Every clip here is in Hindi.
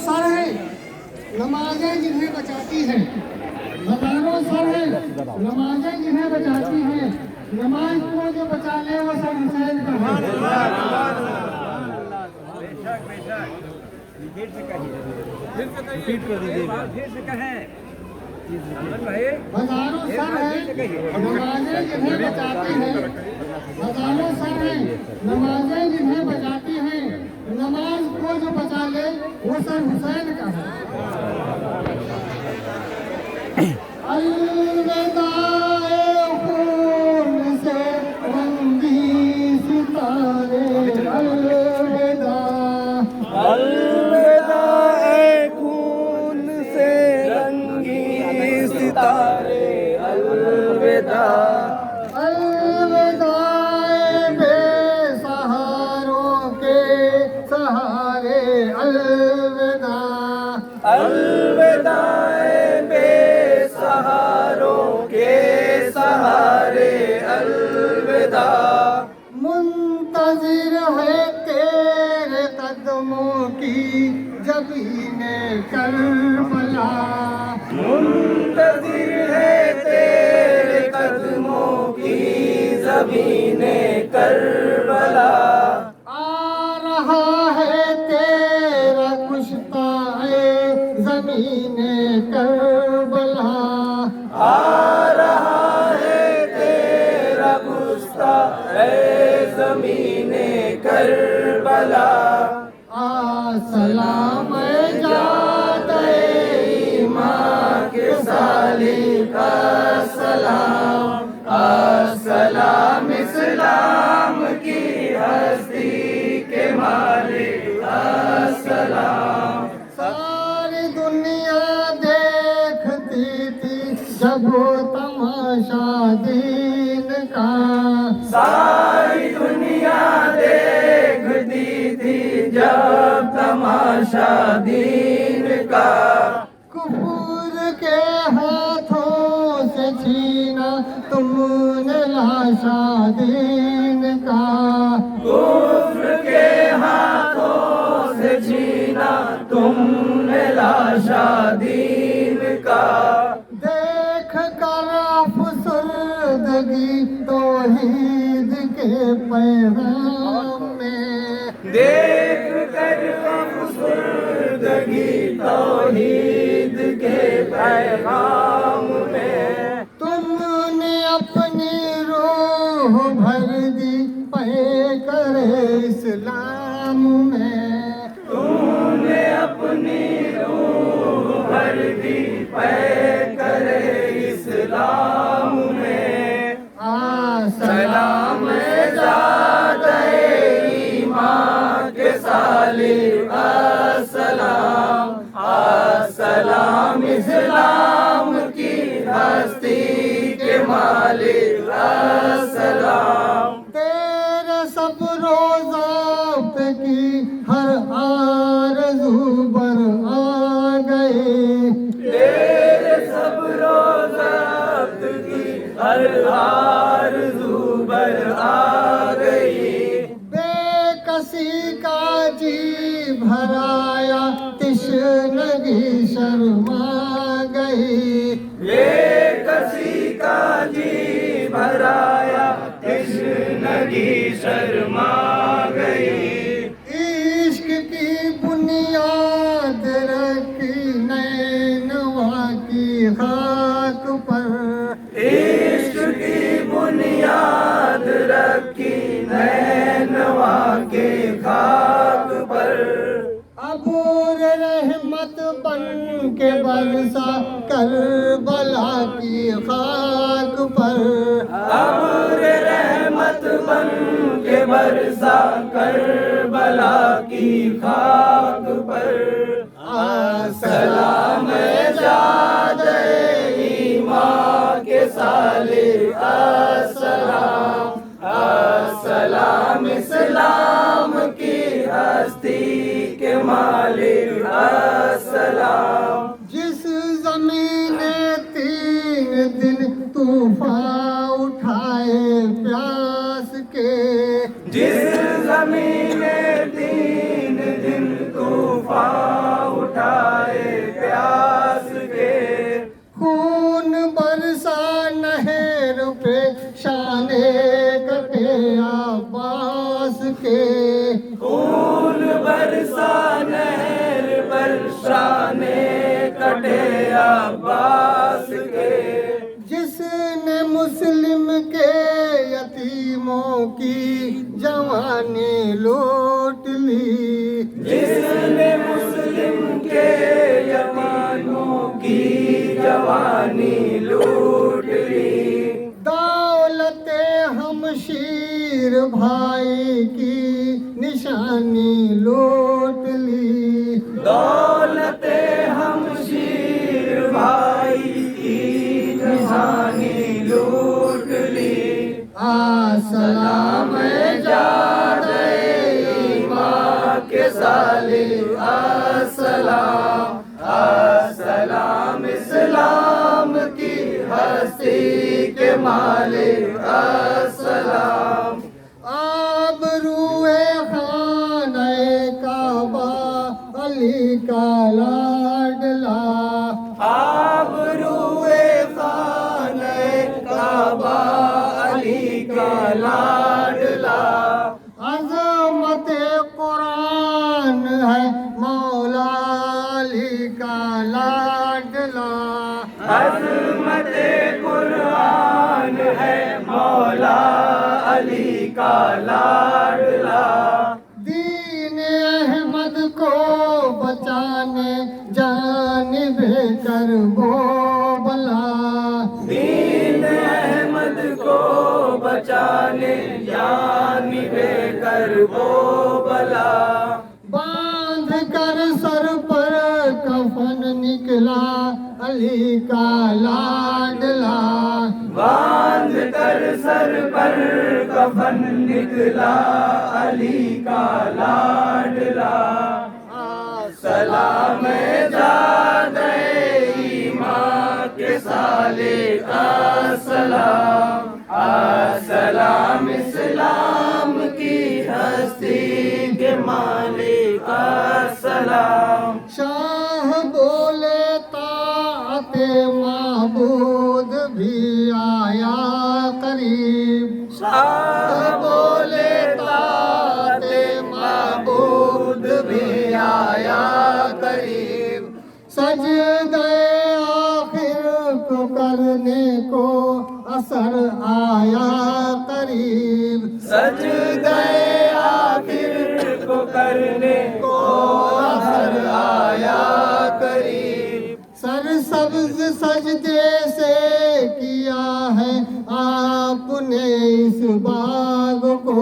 सर है नमाजें जिन्हें बचाती हैं, हजारों सर है नमाजें जिन्हें बचाती हैं, नमाज को जो बचा ले वो सर हुसैन का है। हजारों सर है नमाजें जिन्हें बचाती हैं, हजारों सर है नमाजें जिन्हें बचाती हैं, नमाज को जो बचा ले वो सर हुसैन का है। अलविदा खून से रंगी सितारे, अलविदा अलविदा खून से रंगी सितारे, अलविदा अलविदा बेसहारों के सहारे, अलविदा अलविदा बेसहारों के सहारे, अलविदा मुंतजिर है तेरे कदमों की जबीने करबला, मुंतजिर है तेरे कदमों की ज़मीने करबला। आ रहा है तेरा कुश्ता है जमीने करबला, आ रहा है तेरा गुस्सा है ज़मीने करबला। आ सलाम जाते माँ के साली का सलाम, अस्सलाम इस्लाम की हस्ती के मालिक अस्सलाम। सारी दुनिया देखती थी जब वो तमाशा दीन का, सारी दुनिया देखती थी जब तमाशा दीन का। कुफूर के हाथों से छीना तुमने लाशा दीन का, कुफ्र के हाथों से छीना तुमने लाशा दीन का। देख कर अफसरदगी तौहीद के पैगाम में, देख कर अफसरदगी तौहीद के पैगाम में, तुमने अपनी रूह भर दी पैकर इस्लाम में, तूने अपनी रूह भर दी पैकर इस्लाम में। आ सलाम ज़ादे ईमान के साली अस्सलाम, अस्सलाम इस्लाम की हस्ती के मालिक अस्सलाम। तेरे सब रोज़ात की हर आरज़ू पर आ गए, तेरे सब रोज़ात की हर आरज़ू बर आ गई। बेकसी का जी भराया तिश्नगी शर्मा गई, ये कसी का जी भराया कृष्णगी शर्मा गई। इश्क की बुनियाद रखी नैनवा की खाक पर, इश्क की बुनियाद रखी नैनवा के खाक पर। अबूर रहमत बन के बरसा करबला की खाक पर, अब्र रहमत बन के बरसा करबला की खाक पर। सलाम ज़ादे ईमान के साले अस्सलाम, अस्सलाम इस्लाम की हस्ती के मालिक अस्सलाम। जिस जमीन ने 3 दिन तूफान उठाए प्यास के, जिस जमीन ने 3 दिन तूफान बरसा नहर बरसाने कटे अब्बास के। जिसने मुस्लिम के यतीमों की जवानी लूट ली, जिसने मुस्लिम के यतीमों की जवानी लूट ली। दौलते हमशीर भाई की निशानी लूट ली, दौलते हमशीर भाई की निशानी लूट ली। सलाम जादे ईमान के साले अस्सलाम, अस्सलाम इस्लाम की हस्ती के मालिक अस्सलाम। आबरूए खाने काबा अली का लाडला, आबरूए खाने काबा अली का लाडला। अज़मत कुरान है मौला अली का लाडला, अज़मत कुरान है मौला अली का लाडला। दीन अहमद को बचाने जान बेकर वो बला, दीन अहमद को बचाने जान बेकर वो बला। बांध कर सर पर कफन निकला अली का लाडला, बांध कर सर पर कफन निकला अली का लाडला। सलाम जादे ईमान के साले अस्सलाम, अस्सलाम इस्लाम की हस्ती के मालिक अस्सलाम। शाह बोले ताते महबूद भी आया करीब, शाह बोले ताते महबूद भी आया करीब। सजदे आखिर को करने को असर आया करीब, सजदे आखिर को करने को असर आया करीब। सर सब्ज सजदे से किया है आपने इस बाग को,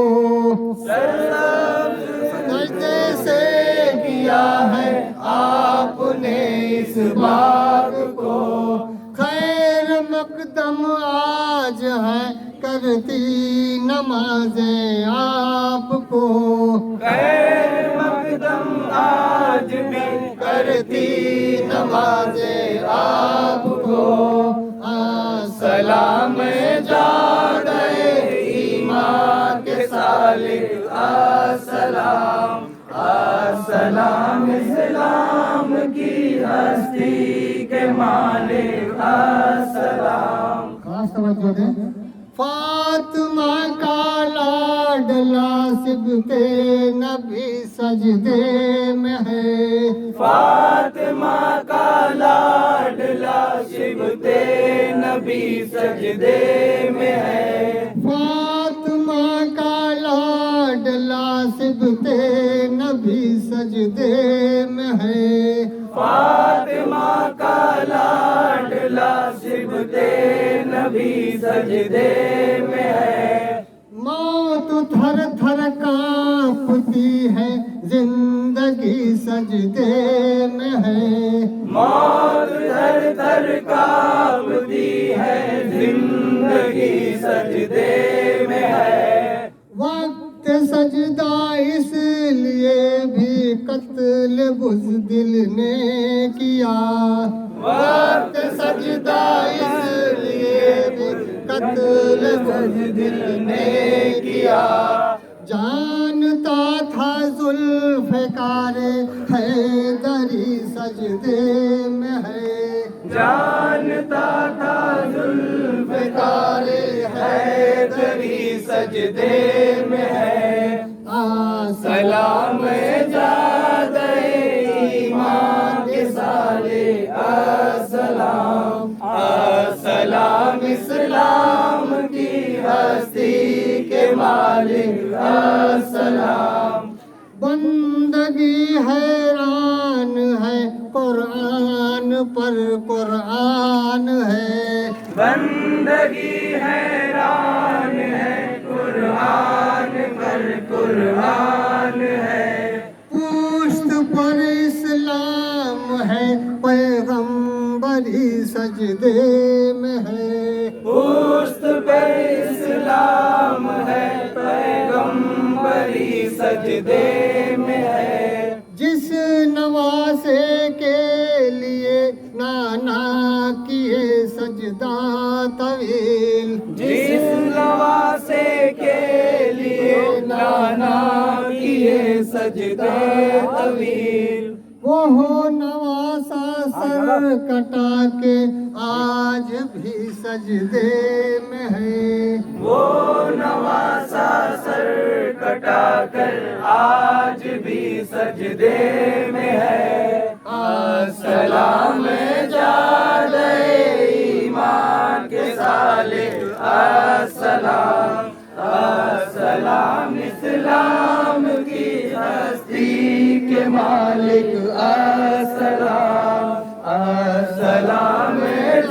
सजदे से किया है आपने इस बाग को। खैर मकदम आज है करती नमाज़ें आपको, खैर मकदम आज भी करती नमाज़ें आपको। सलाम जादे ईमान के साले अस्सलाम, अस्सलाम इस्लाम की हस्ती के मालिक अस्सलाम। खास तवज्जो दें। फातिमा का लाडला सिबते नबी सजदे में है, फातिमा का लाडला शिबते नबी सजदे में है। फातिमा का लाडला सिबते नबी सजदे में है, फातिमा का लाडला शिबते नबी सजदे में है। मौत थर थर कांपती है जिंदगी सजदे में है, मौत थर थर कांपती है जिंदगी सजदे में है। वक्त सजदा इसलिए भी कत्ल बुज़दिल ने किया, वक्त सजदा इसलिए भी कत्ल बुज़दिल ने किया। जानता था जुल्फ़िकार हैदरी सजदे में है, जानता था जुल्फ़िकार हैदरी सजदे में है। सलाम जा बंदगी हैरान है, कुरान पर कुरान है। बंदगी हैरान है, कुरान पर कुरान है। पुश्त पर इस्लाम है, पैगंबरी सजदे में है। पुश्त पर इस्लाम है, पैगंबरी सजदे में है। जिस नवासे के लिए नाना किए सजदा तवील, जिस नवासे के लिए नाना किए सजदे तवील, वो हो नवासा सर कटा के आज भी सजदे में है। वो नवासा सर कटा कर आज भी सजदे में है। अस्सलाम जादे ईमान के सालिक, अस्सलाम अस्सलाम इस्लाम की हस्ती के मालिक, अस्सलाम अस्सलाम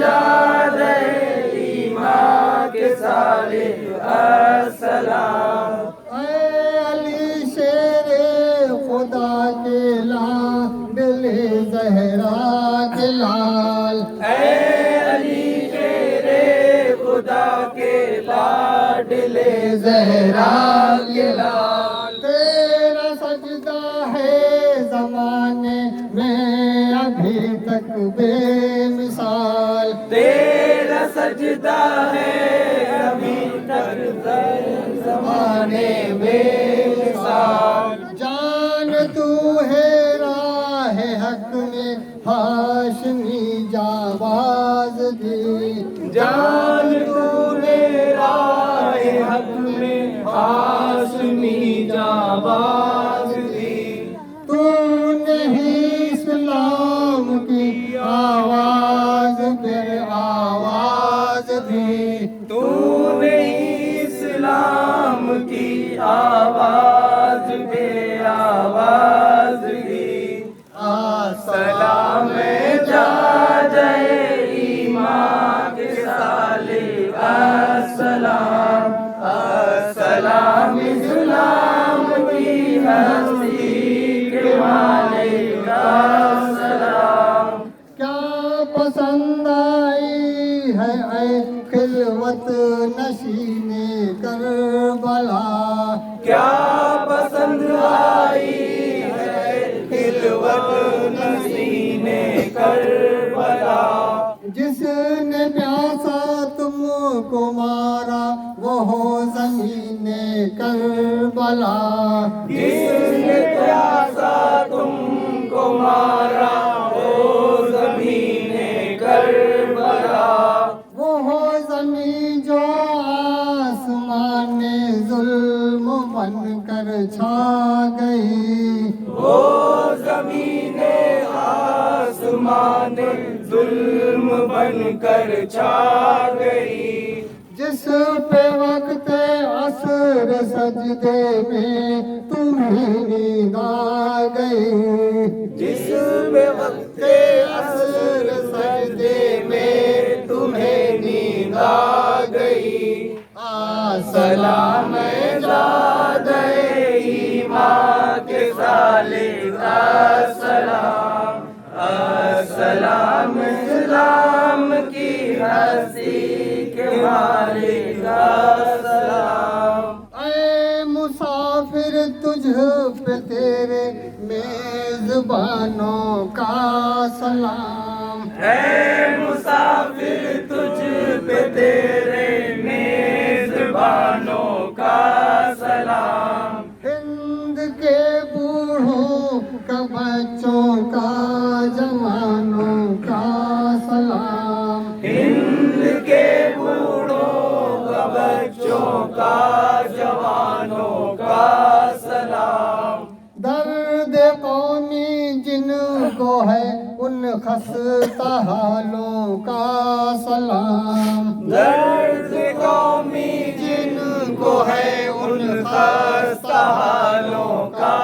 जादे ईमान के सालिक, अस्सलाम। ऐ अली शेरे खुदा के लाडले ज़हरा के लाल, ऐ अली शेरे खुदा के लाडले ज़हरा के लाल, तेरा सजदा है जमाने में अभी तक बेमिसाल। तेरा सजदा है अभी तक ज़माने में मिसाल। जान तू है राह हक में हाशमी जावाज दी, जान तूने राह हक में हाशमी जाबाज दी। तूने ही इस्लाम की आवाज पे आवाज दी। तूने इस्लाम की आवाज पे आवाज दी। अस्सलाम जादे ईमान के सालिक, अस्सलाम अस्सलाम इस्लाम की हस्ती के मालिक, अस्सलाम। क्या पसंद आई है ऐ खिलवत नशीने करबला, क्या पसंद आई है खिलवत नसीने करबला। जिसने प्यासा तुमको मारा वो हो ज़मीने करबला। जिसने प्यासा तुमको मारा वो ज़मीने करबला। वो हो ज़मीन जो आसमान में जुल्म बनकर छा गई। वो ज़मीने आसमान जुल्म बनकर छा गई। जिस पे वक्त असर सजदे में तुम्हें नींद आ गई। जिसमें वक्त असर सजदे में तुम्हें नींद आ गई। सलाम जादे ईमान के सालिक, अस्सलाम अस्सलाम इस्लाम की हस्ती के मालिक, अस्सलाम। ऐ मुसाफिर तुझ पे तेरे मेजबानों का सलाम। है मुसाफिर तुझ पे तेरे मेजबानों का सलाम। हिंद के बूढ़ों का, बच्चों का, जवानों का सलाम। हिंद के बूढ़ों का, बच्चों का, जवानों का सलाम। दर्द कौमी जिनको है उन खस्ता हालों का सलाम। दर्द कौमी जिनको है उन खस्ता हालों का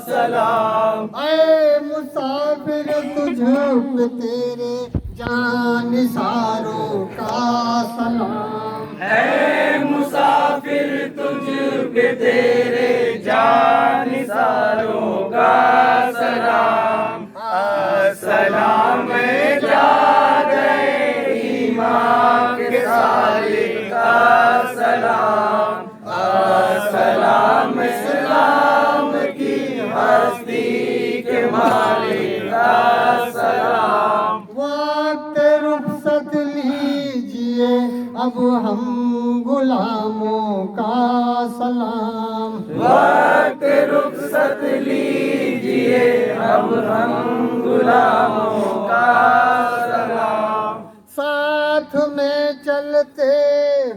सलाम। सलाम। ऐ मुसाफिर तुझ पे तेरे जानिसारों का सलाम। है मुसाफिर तुझ पे तेरे जानिसारों का सलाम। सलाम जा गए ईमान के सालिक का सलाम। सलाम इस्लाम की हस्ती के मालिक का सलाम। वक्त रुखसत लीजिए अब हम गुलामों का सलाम। वक्त रुखसत लीजिए अब हम गुलामों का सलाम। साथ में चलते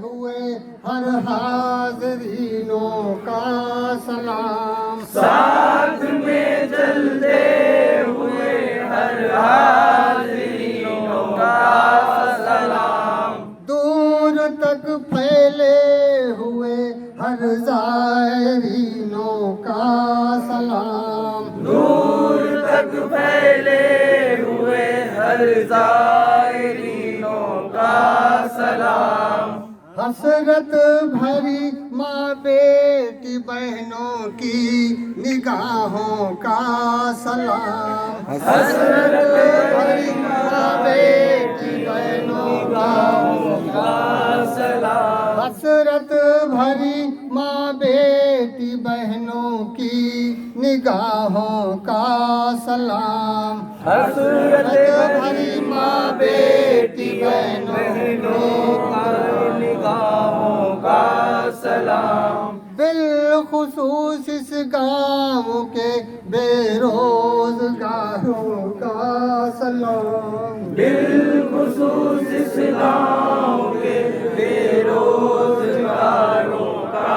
हुए हर हाज़रीनों का सलाम। साथ में चलते हुए हर हाज़रीनों का सलाम। दूर तक फैले हुए हर ज़ायरीनों का सलाम। दूर तक फैले हुए हर ज़ायरीनों का सलाम। हसरत भरी माँ बेटी बहनों की निगाहों का सलाम। हसरत भरी माँ बेटी बहनों का सलाम। हसरत भरी माँ बेटी बहनों की निगाहों का सलाम। हसरत भरी माँ बेटी बहनों की निगाहों का सलाम। बिलखुसूस इस गाँव के बेरोजगारों का सलाम। बिलखुसूस इस गाँव के बेरोजगारों का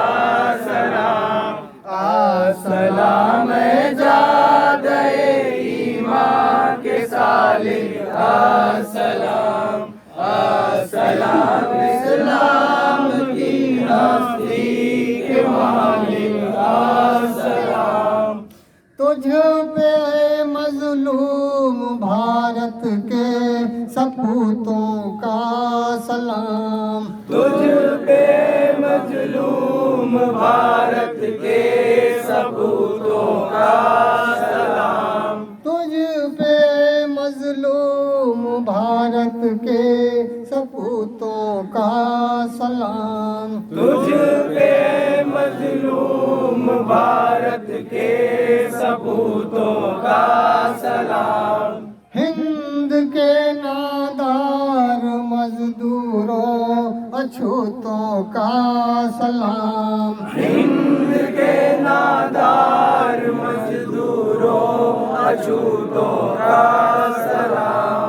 सलाम। सलाम जा गए ईमान के सालिक का सलाम। सलाम इस्लाम की हस्ती के मालिक का सलाम। तुझ पे है मजलूम भारत के सपूतों का सलाम। तुझ पे मजलूम भारत के सपूतों का सलाम। तुझ पे मजलूम भारत के सपूतों का सलाम। तुझ पे मजलूम भारत के सपूतों का सलाम। हिंद के नादार मजदूरों अछूतों का सलाम। हिंद के नादार मजदूरों अछूतों का सलाम।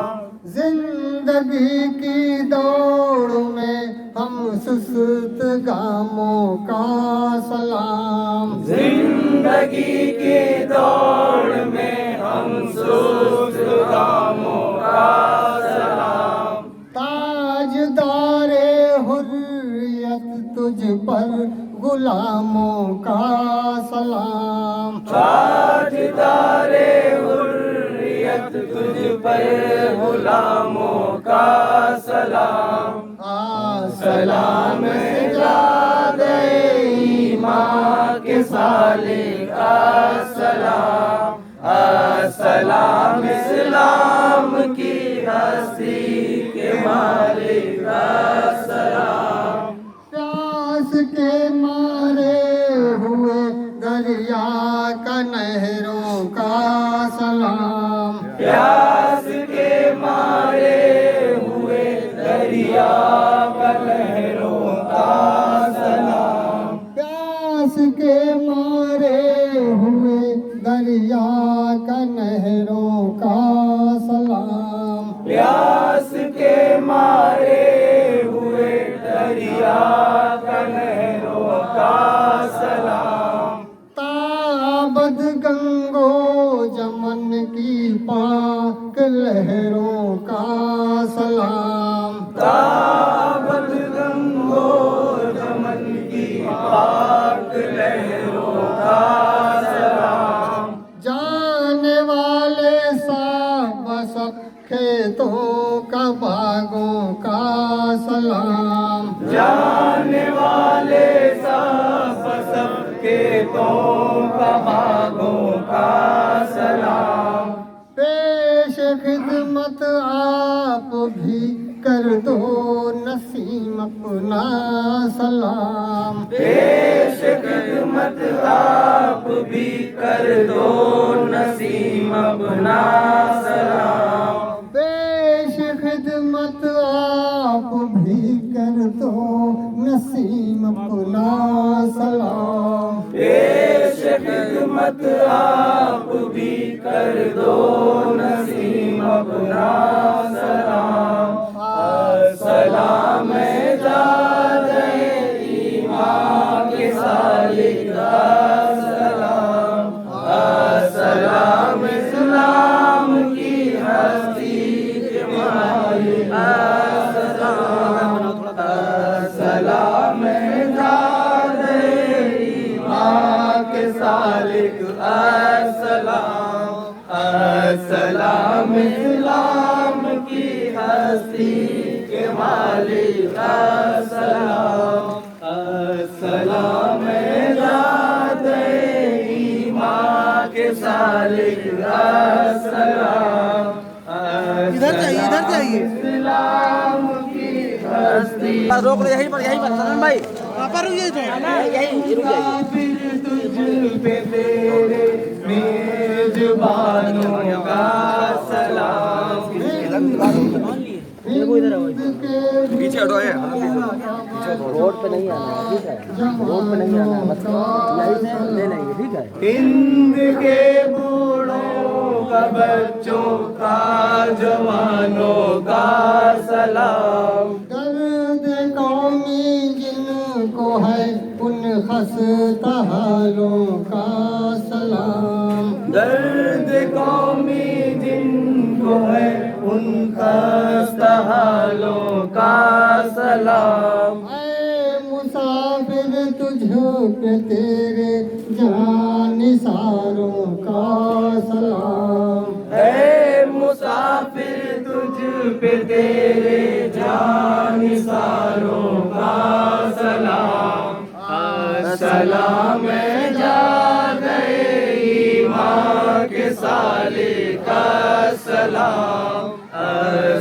जिंदगी की दौड़ में हम सुस्त गामों का सलाम। जिंदगी की दौड़ में हम सुस्त कामों का सलाम। ताजदारे हुर्रियत तुझ पर गुलामों का सलाम। ताजदारे हुर्रियत तुझ पर गुलामों का सलाम। सलाम जा गए ईमान के सालिक का सलाम। सलाम इस्लाम की हस्ती के मालिक का सलाम। प्यास के मारे हुए दरिया का नहरों का सलाम। प्यास के मारे हुए दरिया का लहरों का सलाम। प्यास के मारे हुए दरिया का नहरों का सलाम। प्यास के मारे हुए दरिया का लहरों का सलाम। ताबद गंगो जमन की पाक लहरों का सलाम। ताबत गंगो जमन की पाक लहरों का सलाम। वाले सब खेतों का बागों का सलाम। जाने वाले सब खेतों का बागों का सलाम। पेश खिदमत आप भी कर दो नसीम अपना सलाम। पेश खिदमत आप भी कर दो नसीम अपना सलाम। पेश खिदमत आप भी कर दो नसीम अपना सलाम। पेश खिदमत आप भी कर दो नसीम अपना सलाम। सलाम जादे ईमान के सालिक सलाम। सलाम इस्लाम की हस्ती के मालिक सलाम। सलाम जादे ईमान के सालिक सलाम। सलाम इस्लाम की हस्ती के मालिक सलाम। सलाम जादे ईमान के सालिक सलाम। इधर जाइए इस्लाम की हस्ती। रोक लो यहीं पर सदन भाई वहाँ पर रुकिए यहीं रुक जाइए। तुझ पे तेरे मेजबानों का सलाम। पीछे हटो है रोड पे नहीं आना है, ठीक है? रोड पे नहीं आना है, बस यहीं से ले लेंगे, ठीक है? हिंद के बूढ़ों का बच्चों का जवानों का सलाम। दर्द कौमी जिनको है उन खस्ता हालों का सलाम। दर्द कौमी जिनको है उन खस्ता हालों का सलाम। ऐ मुसाफिर तुझ पे तेरे जानिसारों का सलाम। ऐ मुसाफिर तुझ पे तेरे जानिसारों का सलाम। सलाम जादे ईमान के सालिक का सलाम।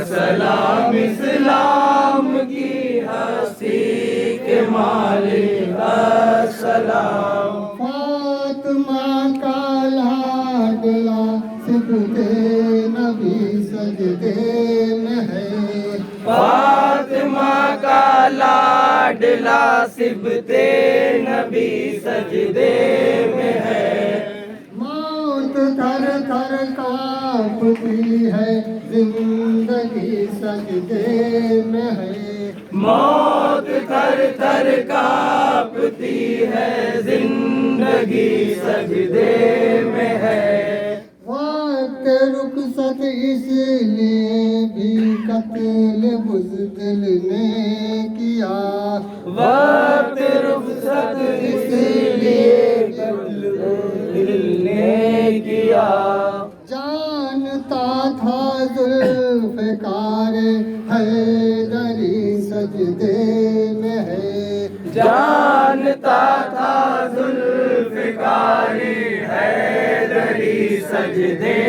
सलाम इस्लाम की हस्ती के मालिक का सलाम। फातिमा का लाडला सिबते नबी सजदे में है। फातिमा का लाडला सिबते नबी सजदे में है। मौत थर थर कांपती है जिंदगी सजदे में है। मौत थर थर कांपती है जिंदगी सजदे में है। वक्त रुखसत इसलिए भी कत्ल बुज़दिल ने किया। वक्त रुखसत इसलिए दिल ने किया। जानता था जुल्फ़िकार हैदरी सजदे में है। जानता था जुल्फ़िकार हैदरी सजदे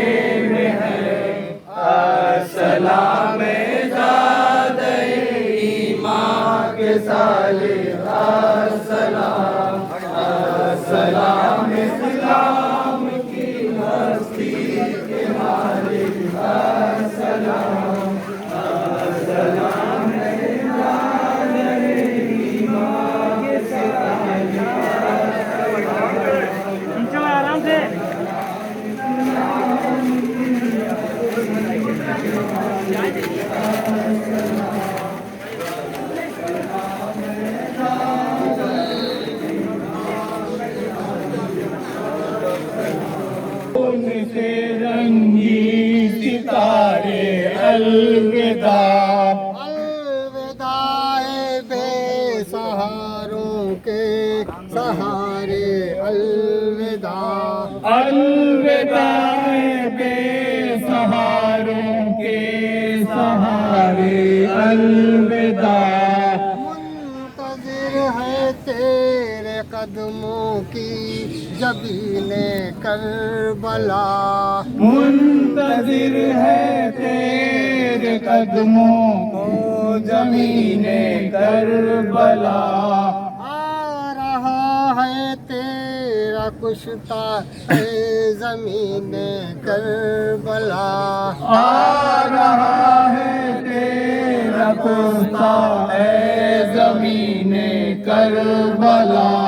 में है। सलाम जादे ईमान के सालिक सलाम। सलाम इस्लाम की हस्ती के मालिक सलाम। सलाम जादे ईमान के सालिक आराम से से रंगी सितारे अलविदा। अलविदाए बेसहारों के सहारे अलविदा। अलविदा अलविदा। मुंतजिर है तेरे कदमों की जबीने करबला। मुंतजिर है तेरे कदमों को ज़मीने करबला। आ रहा है तेरा कुश्ता है ज़मीने करबला। आ रहा है तेरा कुश्ता है ज़मीने करबला।